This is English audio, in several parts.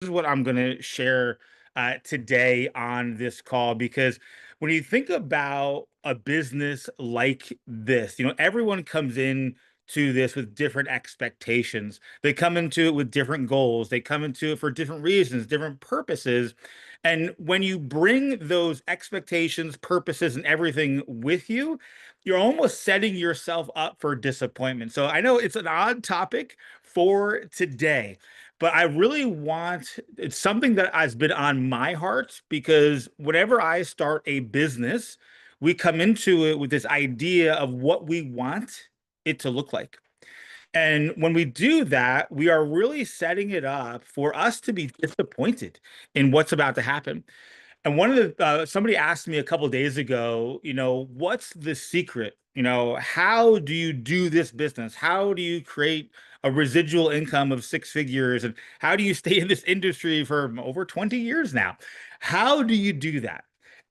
Is what I'm going to share today on this call because when you think about a business like this, everyone comes in to this with different expectations. They come into it with different goals. They come into it for different reasons, different purposes. And when you bring those expectations, purposes, and everything with you, you're almost setting yourself up for disappointment. So I know it's an odd topic for today, but I really it's something that has been on my heart because whenever I start a business, we come into it with this idea of what we want it to look like. And when we do that, we are really setting it up for us to be disappointed in what's about to happen. And one of somebody asked me a couple of days ago, what's the secret? How do you do this business? How do you create a residual income of six figures? And how do you stay in this industry for over 20 years now? How do you do that?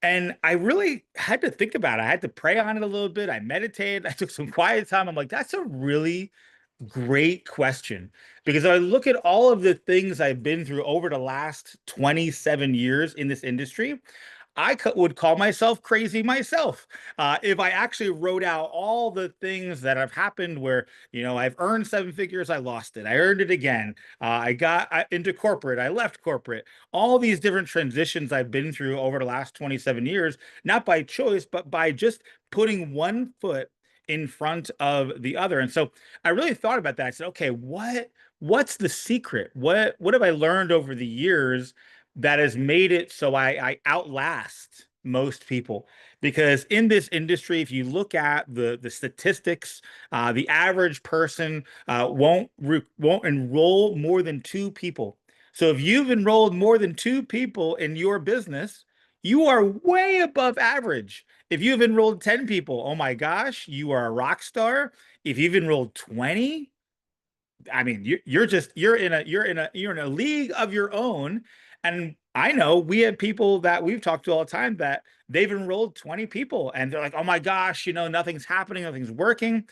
And I really had to think about it. I had to pray on it a little bit. I meditated. I took some quiet time. I'm like, that's a really great question. Because I look at all of the things I've been through over the last 27 years in this industry. Would call myself crazy myself if I actually wrote out all the things that have happened where, I've earned seven figures, I lost it. I earned it again. I got into corporate, I left corporate. All these different transitions I've been through over the last 27 years, not by choice, but by just putting one foot in front of the other. And so I really thought about that. I said, okay, what's the secret? What have I learned over the years that has made it so I outlast most people? Because in this industry, if you look at the statistics, the average person won't enroll more than two people. So if you've enrolled more than two people in your business, you are way above average. If you've enrolled 10 people, oh my gosh, you are a rock star. If you've enrolled 20, I mean, you're in a league of your own. And I know we have people that we've talked to all the time that they've enrolled 20 people and they're like, oh my gosh, nothing's happening, nothing's working.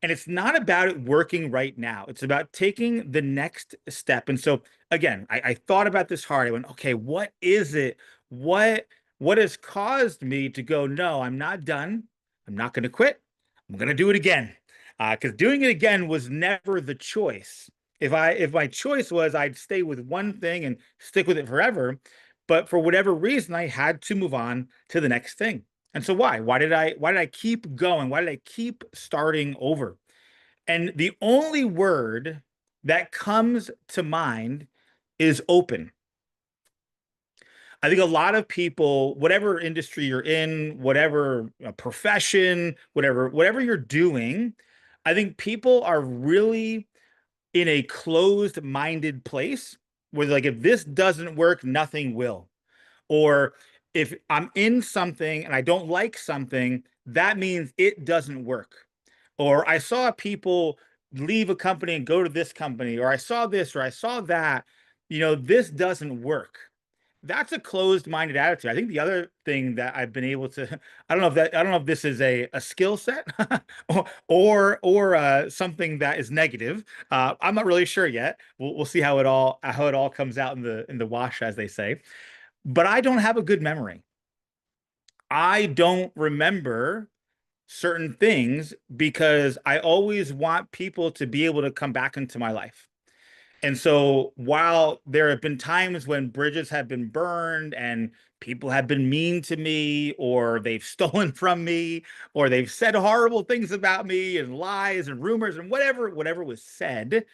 And it's not about it working right now. It's about taking the next step. And so again, I thought about this hard. I went, okay, what is it? What what has caused me to go, no, I'm not done. I'm not going to quit. I'm going to do it again. Because doing it again was never the choice. If my choice was I'd stay with one thing and stick with it forever, but for whatever reason, I had to move on to the next thing. And so why? Why did I keep going? Why did I keep starting over? And the only word that comes to mind is open. I think a lot of people, whatever industry you're in, whatever profession, whatever you're doing, I think people are really in a closed-minded place where like if this doesn't work, nothing will. Or if I'm in something and I don't like something, that means it doesn't work. Or I saw people leave a company and go to this company, or I saw this, or I saw that. This doesn't work. That's a closed-minded attitude. I think the other thing that I've been able to, I don't know if this is a skill set or something that is negative. I'm not really sure yet. We'll see how it all comes out in the wash, as they say. But I don't have a good memory. I don't remember certain things because I always want people to be able to come back into my life. And so while there have been times when bridges have been burned and people have been mean to me, or they've stolen from me, or they've said horrible things about me and lies and rumors and whatever was said,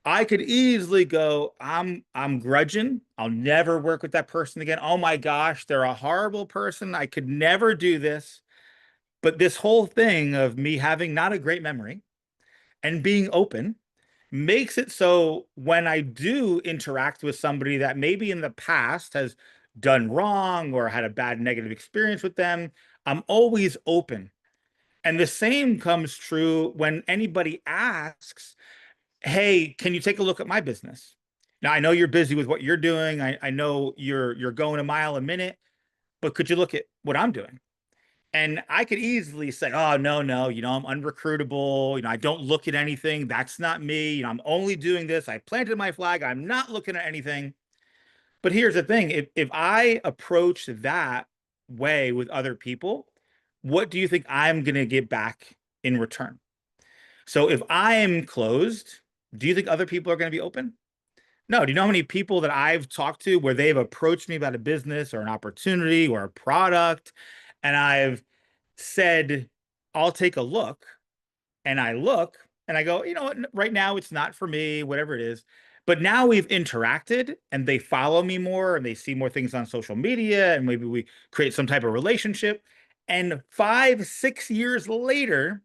I could easily go, I'm grudging. I'll never work with that person again. Oh my gosh, they're a horrible person. I could never do this. But this whole thing of me having not a great memory and being open makes it so when I do interact with somebody that maybe in the past has done wrong or had a bad negative experience with them, I'm always open. And the same comes true when anybody asks, hey, can you take a look at my business? Now I know you're busy with what you're doing. I know you're going a mile a minute, but could you look at what I'm doing? And I could easily say, oh, no, no, I'm unrecruitable. I don't look at anything. That's not me. I'm only doing this. I planted my flag. I'm not looking at anything. But here's the thing, if I approach that way with other people, what do you think I'm going to get back in return? So if I am closed, do you think other people are going to be open? No. Do you know how many people that I've talked to where they've approached me about a business or an opportunity or a product, and I've said, I'll take a look, and I look and I go, right now it's not for me, whatever it is. But now we've interacted and they follow me more and they see more things on social media and maybe we create some type of relationship. And 5, 6 years later,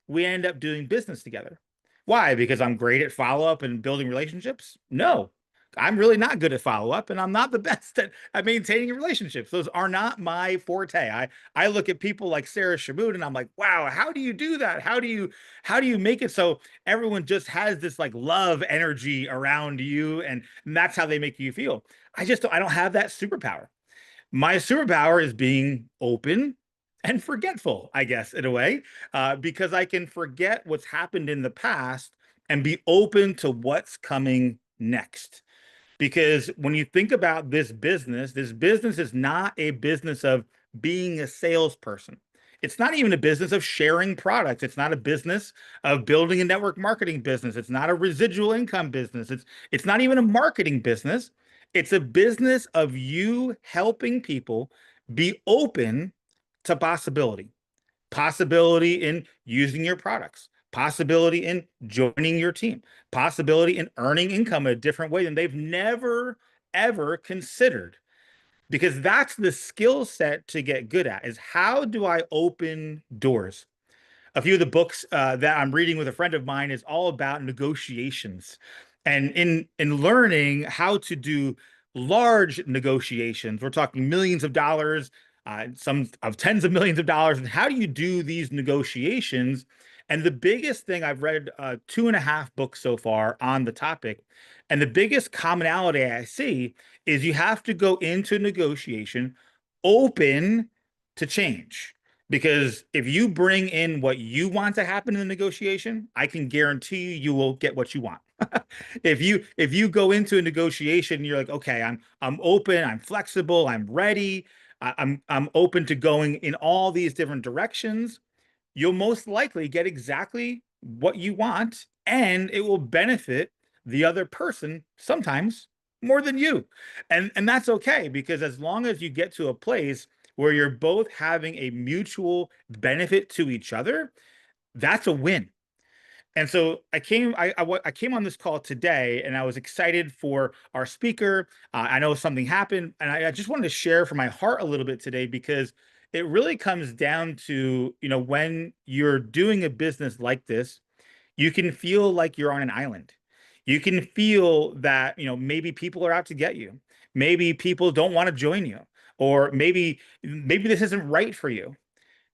we end up doing business together. Why? Because I'm great at follow up and building relationships? No, I'm really not good at follow up and I'm not the best at maintaining relationships. Those are not my forte. I look at people like Sarah Shamoon and I'm like, wow, how do you do that? How do you make it so everyone just has this like love energy around you and that's how they make you feel? I don't have that superpower. My superpower is being open and forgetful, I guess, in a way, because I can forget what's happened in the past and be open to what's coming next. Because when you think about this business is not a business of being a salesperson. It's not even a business of sharing products. It's not a business of building a network marketing business. It's not a residual income business. It's not even a marketing business. It's a business of you helping people be open to possibility in using your products, possibility in joining your team, possibility in earning income in a different way than they've never, ever considered. Because that's the skill set to get good at is how do I open doors? A few of the books that I'm reading with a friend of mine is all about negotiations, and in learning how to do large negotiations, we're talking millions of dollars, some of tens of millions of dollars, and how do you do these negotiations? And the biggest thing I've read 2.5 books so far on the topic, and the biggest commonality I see is you have to go into negotiation open to change. Because if you bring in what you want to happen in the negotiation, I can guarantee you will get what you want. If you go into a negotiation and you're like, okay, I'm open, I'm flexible, I'm ready, I'm open to going in all these different directions, you'll most likely get exactly what you want, and it will benefit the other person sometimes more than you. And that's okay because as long as you get to a place where you're both having a mutual benefit to each other, that's a win. And so I came on this call today, and I was excited for our speaker. I know something happened, and I just wanted to share from my heart a little bit today because it really comes down to when you're doing a business like this, you can feel like you're on an island. You can feel that maybe people are out to get you. Maybe people don't want to join you, or maybe this isn't right for you.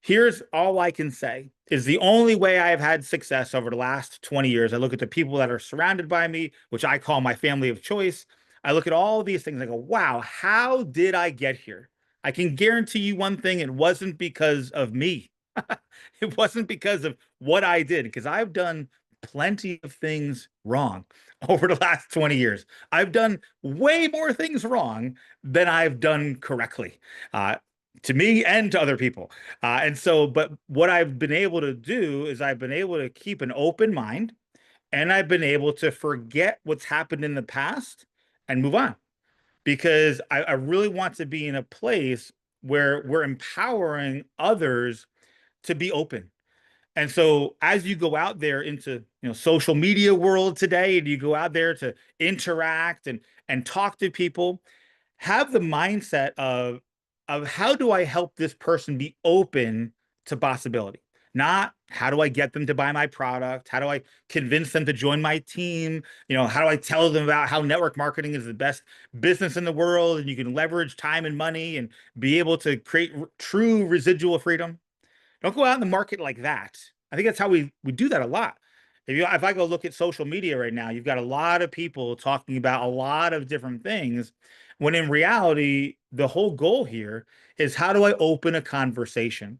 Here's all I can say is the only way I've had success over the last 20 years. I look at the people that are surrounded by me, which I call my family of choice. I look at all these things. I go, wow, how did I get here? I can guarantee you one thing. It wasn't because of me. It wasn't because of what I did, because I've done plenty of things wrong over the last 20 years. I've done way more things wrong than I've done correctly. To me and to other people. But what I've been able to do is I've been able to keep an open mind and I've been able to forget what's happened in the past and move on because I really want to be in a place where we're empowering others to be open. And so as you go out there into social media world today and you go out there to interact and talk to people, have the mindset of how do I help this person be open to possibility? Not how do I get them to buy my product? How do I convince them to join my team? How do I tell them about how network marketing is the best business in the world and you can leverage time and money and be able to create true residual freedom? Don't go out in the market like that. I think that's how we do that a lot. If I go look at social media right now, you've got a lot of people talking about a lot of different things, when in reality, the whole goal here is how do I open a conversation?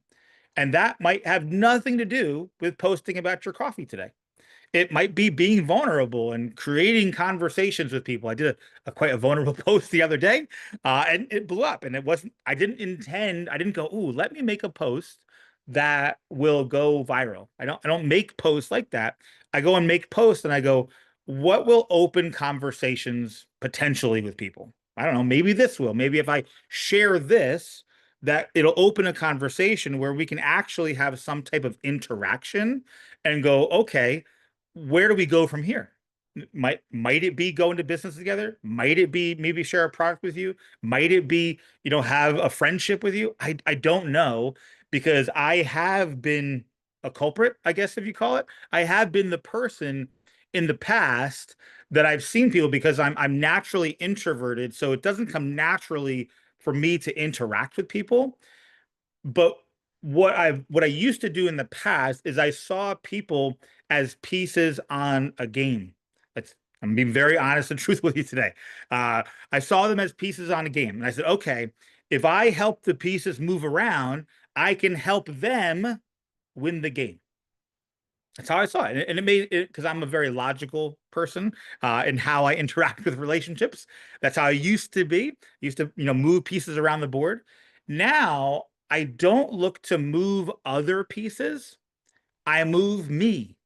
And that might have nothing to do with posting about your coffee today. It might be being vulnerable and creating conversations with people. I did a quite a vulnerable post the other day, and it blew up. And it wasn't, I didn't intend, I didn't go, ooh, let me make a post that will go viral. I don't make posts like that. I go and make posts and I go, what will open conversations potentially with people? I don't know, maybe this will. Maybe if I share this, that it'll open a conversation where we can actually have some type of interaction and go, okay, where do we go from here? Might it be go into business together? Might it be maybe share a product with you? Might it be, have a friendship with you? I don't know, because I have been a culprit, I guess if you call it. I have been the person in the past that I've seen people, because I'm naturally introverted, so it doesn't come naturally for me to interact with people. But what I used to do in the past is I saw people as pieces on a game. That's I'm being very honest and truthful with you today. Uh, I saw them as pieces on a game, and I said, okay, if I help the pieces move around, I can help them win the game. That's how I saw it, and it made it, because I'm a very logical person in how I interact with relationships. That's how I used to be. Used to, move pieces around the board. Now I don't look to move other pieces. I move me,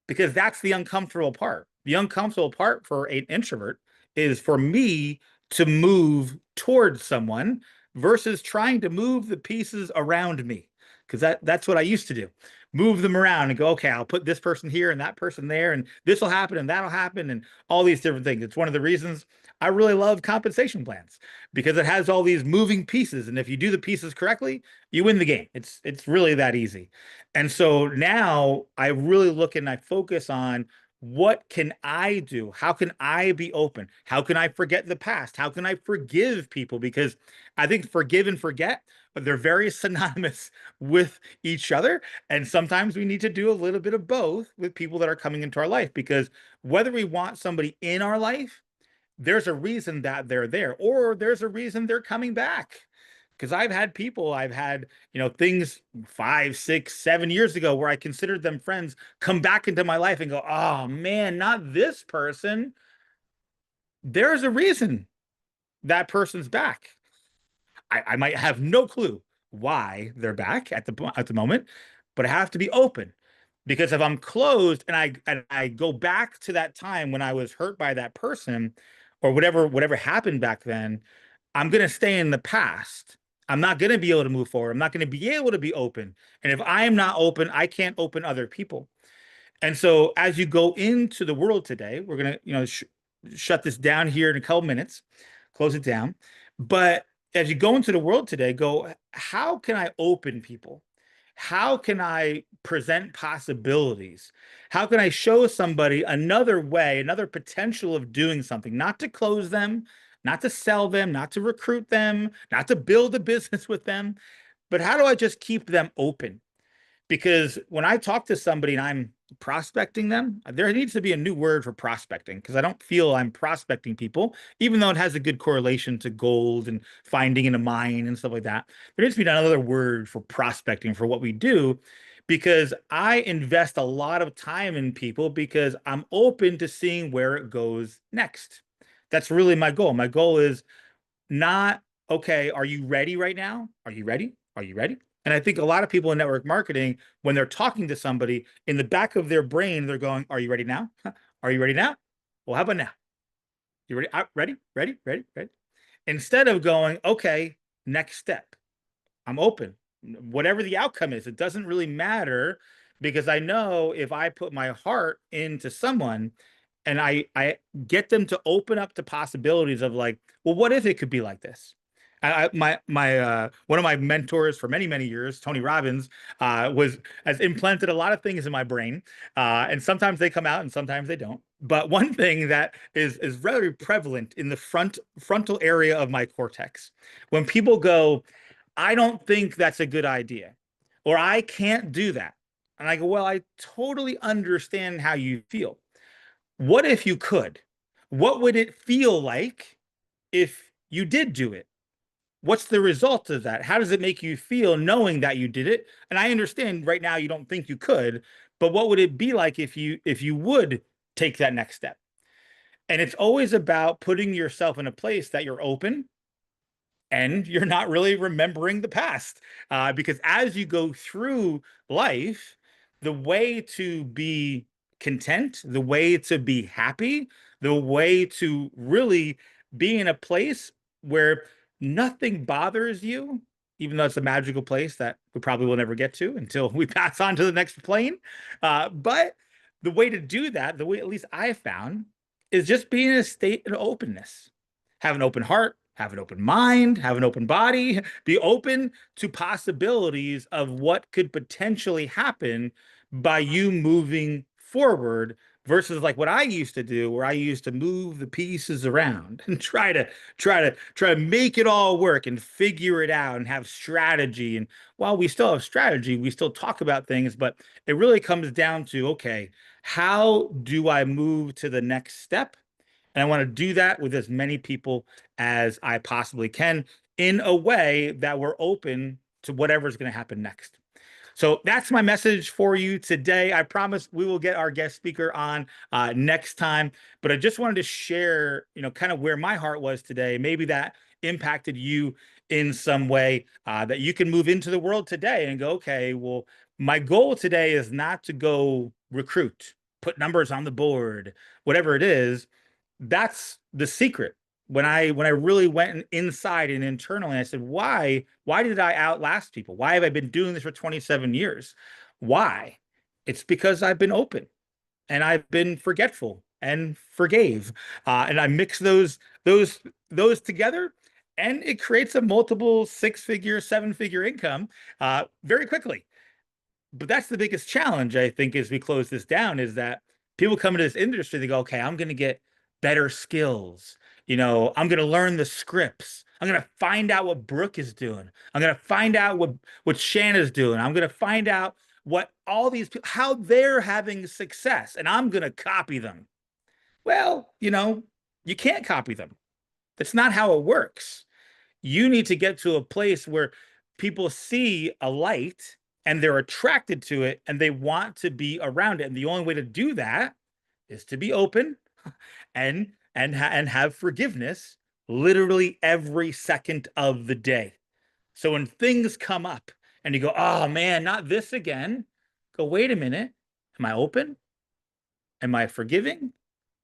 because that's the uncomfortable part. The uncomfortable part for an introvert is for me to move towards someone versus trying to move the pieces around me. Because that's what I used to do. Move them around and go, okay, I'll put this person here and that person there, and this will happen and that'll happen, and all these different things. It's one of the reasons I really love compensation plans, because it has all these moving pieces. And if you do the pieces correctly, you win the game. It's really that easy. And so now I really look and I focus on, what can I do? How can I be open? How can I forget the past? How can I forgive people? Because I think forgive and forget, they're very synonymous with each other. And sometimes we need to do a little bit of both with people that are coming into our life, because whether we want somebody in our life, there's a reason that they're there, or there's a reason they're coming back. Because I've had, things 5, 6, 7 years ago where I considered them friends come back into my life and go, oh man, not this person. There's a reason that person's back. I might have no clue why they're back at the moment, but I have to be open, because if I'm closed and I go back to that time when I was hurt by that person, or whatever happened back then, I'm gonna stay in the past. I'm not gonna be able to move forward. I'm not gonna be able to be open. And if I am not open, I can't open other people. And so as you go into the world today, we're gonna, shut this down here in a couple minutes, close it down. But as you go into the world today, go, how can I open people? How can I present possibilities? How can I show somebody another way, another potential of doing something, not to close them, not to sell them, not to recruit them, not to build a business with them, but how do I just keep them open? Because when I talk to somebody and I'm prospecting them, there needs to be a new word for prospecting, because I don't feel I'm prospecting people, even though it has a good correlation to gold and finding in a mine and stuff like that. There needs to be another word for prospecting for what we do, because I invest a lot of time in people because I'm open to seeing where it goes next. That's really my goal. My goal is not, okay, are you ready right now? Are you ready? Are you ready? And I think a lot of people in network marketing, when they're talking to somebody, in the back of their brain, they're going, are you ready now? Are you ready now? Well, how about now? You ready? Ready? Ready? Ready? Ready? Instead of going, okay, next step. I'm open. Whatever the outcome is, it doesn't really matter, because I know if I put my heart into someone and I get them to open up to possibilities of, like, well, what if it could be like this? My one of my mentors for many years, Tony Robbins, was has implanted a lot of things in my brain, and sometimes they come out and sometimes they don't. But one thing that is very prevalent in the frontal area of my cortex, when people go, I don't think that's a good idea, or I can't do that. And I go, well, I totally understand how you feel. What if you could? What would it feel like if you did do it? what's the result of that? How does it make you feel knowing that you did it? And I understand right now you don't think you could, but what would it be like if you would take that next step? And it's always about putting yourself in a place that you're open and you're not really remembering the past. Because as you go through life, the way to be content, the way to be happy, the way to really be in a place where nothing bothers you, even though it's a magical place that we probably will never get to until we pass on to the next plane. But the way to do that, the way at least I found, is just being in a state of openness. Have an open heart, have an open mind, have an open body, be open to possibilities of what could potentially happen by you moving forward versus like what I used to do, where I used to move the pieces around and try to make it all work and figure it out and have strategy. And while we still have strategy, we still talk about things, but it really comes down to, okay, how do I move to the next step? And I want to do that with as many people as I possibly can in a way that we're open to whatever's going to happen next. So that's my message for you today. I promise we will get our guest speaker on next time. But I just wanted to share, kind of where my heart was today. Maybe that impacted you in some way, that you can move into the world today and go, okay, well, my goal today is not to go recruit, put numbers on the board, whatever it is. That's the secret. When I really went inside and internally, I said, why did I outlast people? Why have I been doing this for 27 years? Why? It's because I've been open and I've been forgetful and forgave. And I mix those together, and it creates a multiple six-figure, seven-figure income very quickly. But that's the biggest challenge, I think, as we close this down, is that people come into this industry, they go, okay, I'm going to get better skills. I'm going to learn the scripts. I'm going to find out what Brooke is doing. I'm going to find out what Shanna's doing. I'm going to find out what all these people, how they're having success, and I'm going to copy them. Well, you can't copy them. That's not how it works. You need to get to a place where people see a light and they're attracted to it and they want to be around it. And the only way to do that is to be open and have forgiveness literally every second of the day. So when things come up and you go, oh man, not this again, go, wait a minute. Am I open? Am I forgiving?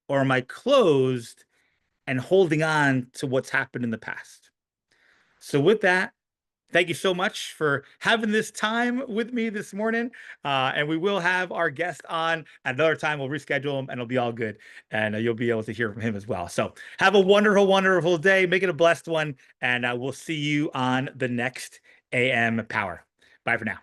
Or am I closed and holding on to what's happened in the past? So with that, thank you so much for having this time with me this morning. And we will have our guest on at another time. We'll reschedule him and it'll be all good. And you'll be able to hear from him as well. So have a wonderful, wonderful day. Make it a blessed one. And we'll see you on the next AM Power. Bye for now.